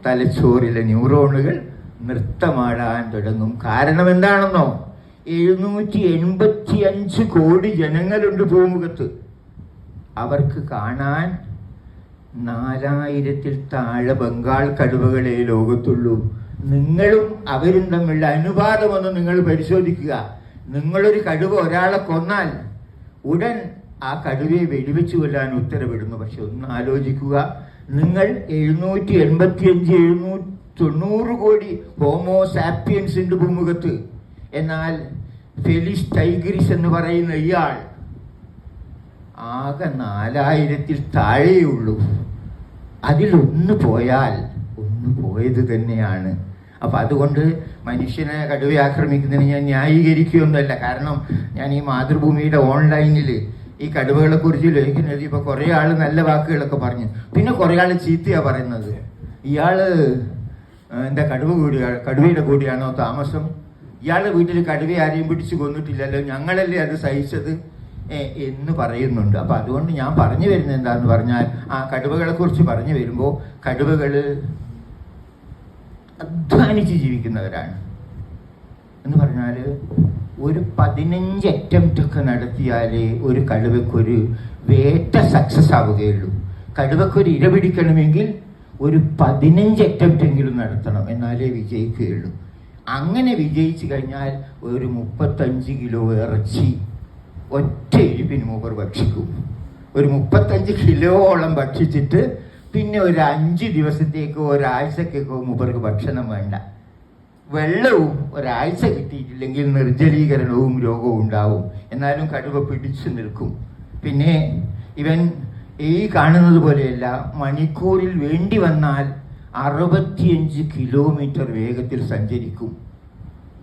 തലച്ചോറിലെ ന്യൂറോണുകൾ നൃത്തമാടാൻ തുടങ്ങും. കാരണം എന്താണെന്നോ? 785 കോടി ജനങ്ങളുണ്ട് ഭൂമുഖത്ത്. അവർക്ക് കാണാൻ 4000-ൽ താഴെ ബംഗാൾ കടുവകളെ ലോകത്തുള്ളൂ. നിങ്ങളും അവരും തമ്മിലുള്ള അനുപാതമൊന്ന് നിങ്ങൾ പരിശോധിക്കുക. നിങ്ങളൊരു കടുവ ഒരാളെ കൊന്നാൽ ഉടൻ ആ കടുവയെ വെടിവെച്ച് കൊല്ലാൻ ഉത്തരവിടുന്നു. പക്ഷെ ഒന്ന് ആലോചിക്കുക, നിങ്ങൾ 785-790 കോടി ഹോമോ സാപ്പിയൻസ് ഉണ്ട് ഭൂമുഖത്ത്. എന്നാൽ ഫെലിസ് ടൈഗ്രിസ് എന്ന് പറയുന്ന ഇയാൾ ആകെ 4000-ൽ താഴെയുള്ളൂ. അതിലൊന്ന് പോയാൽ ഒന്ന് പോയത് തന്നെയാണ്. അപ്പം അതുകൊണ്ട് മനുഷ്യനെ കടുവയെ ആക്രമിക്കുന്നതിന് ഞാൻ ന്യായീകരിക്കുകയൊന്നുമല്ല. കാരണം ഞാൻ ഈ മാതൃഭൂമിയുടെ ഓൺലൈനിൽ ഈ കടുവകളെ കുറിച്ച് ലേഖനം ഇപ്പോൾ കുറേ ആൾ നല്ല വാക്കുകളൊക്കെ പറഞ്ഞു, പിന്നെ കുറേ ആൾ ചീത്തയാണ് പറയുന്നത്. ഇയാള് എന്താ കടുവയുടെ കൂടിയാണോ താമസം? ഇയാളുടെ വീട്ടിൽ കടുവയെ ആരെയും പിടിച്ച് കൊന്നിട്ടില്ലല്ലോ, ഞങ്ങളല്ലേ അത് സഹിച്ചത് എന്ന് പറയുന്നുണ്ട്. അപ്പം അതുകൊണ്ട് ഞാൻ പറഞ്ഞു വരുന്നത് എന്താണെന്ന് പറഞ്ഞാൽ, ആ കടുവകളെ കുറിച്ച് പറഞ്ഞു വരുമ്പോൾ കടുവകൾ അധ്വാനിച്ച് ജീവിക്കുന്നവരാണ്. എന്ന് പറഞ്ഞാൽ ഒരു 15 അറ്റംപ്റ്റൊക്കെ നടത്തിയാലേ ഒരു കടുവയ്ക്കൊരു വേട്ട സക്സസ് ആവുകയുള്ളൂ. കടുവയ്ക്കൊരു ഇര പിടിക്കണമെങ്കിൽ ഒരു 15 അറ്റംപ്റ്റെങ്കിലും നടത്തണം, എന്നാലേ വിജയിക്കുകയുള്ളൂ. അങ്ങനെ വിജയിച്ചു കഴിഞ്ഞാൽ ഒരു 35 കിലോ ഇറച്ചി ഒറ്റ ഇരിപ്പിന് മൂപ്പർ ഭക്ഷിക്കും. ഒരു 35 കിലോളം ഭക്ഷിച്ചിട്ട് പിന്നെ ഒരു 5 ദിവസത്തേക്കോ ഒരാഴ്ചക്കേക്കോ മൂപ്പർക്ക് ഭക്ഷണം വേണ്ട. വെള്ളവും ഒരാഴ്ച കിട്ടിയിട്ടില്ലെങ്കിൽ നിർജ്ജലീകരണവും രോഗവും ഉണ്ടാവും. എന്നാലും കടുവ പിടിച്ചു നിൽക്കും. പിന്നെ ഇവൻ ഈ കാണുന്നത് പോലെയല്ല, മണിക്കൂറിൽ വേണ്ടി വന്നാൽ 65 കിലോമീറ്റർ വേഗത്തിൽ സഞ്ചരിക്കും.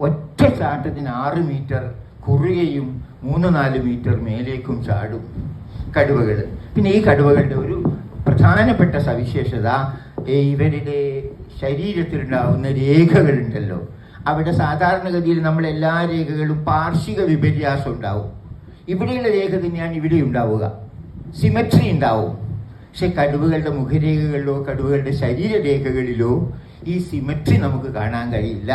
ഒറ്റ ചാട്ടത്തിന് 6 മീറ്റർ കുറുകയും 3-4 മീറ്റർ മേലേക്കും ചാടും കടുവകൾ. പിന്നെ ഈ കടുവകളുടെ ഒരു പ്രധാനപ്പെട്ട സവിശേഷത, ഇവരുടെ ശരീരത്തിലുണ്ടാവുന്ന രേഖകളുണ്ടല്ലോ, അവിടെ സാധാരണഗതിയിൽ നമ്മളെല്ലാ രേഖകളും പാർശ്വിക വിപര്യാസം ഉണ്ടാവും. ഇവിടെയുള്ള രേഖ തന്നെയാണ് ഇവിടെ ഉണ്ടാവുക, സിമട്രി ഉണ്ടാവും. പക്ഷെ കടുവകളുടെ മുഖരേഖകളിലോ കടുവകളുടെ ശരീരരേഖകളിലോ ഈ സിമട്രി നമുക്ക് കാണാൻ കഴിയില്ല.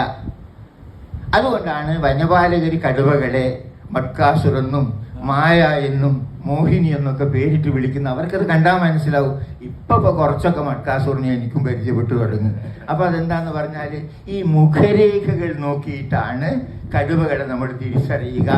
അതുകൊണ്ടാണ് വനപാലകർ കടുവകളെ മഡ്കാസുർ എന്നും മായ എന്നും മോഹിനി എന്നൊക്കെ പേരിട്ട് വിളിക്കുന്ന. അവർക്കത് കണ്ടാൽ മനസ്സിലാവും. ഇപ്പൊ കുറച്ചൊക്കെ മഡ്കാസുറിനെ എനിക്കും പരിചയപ്പെട്ടു തുടങ്ങി. അപ്പൊ അതെന്താന്ന് പറഞ്ഞാൽ ഈ മുഖരേഖകൾ നോക്കിയിട്ടാണ് കടുവകളെ നമ്മൾ തിരിച്ചറിയുക.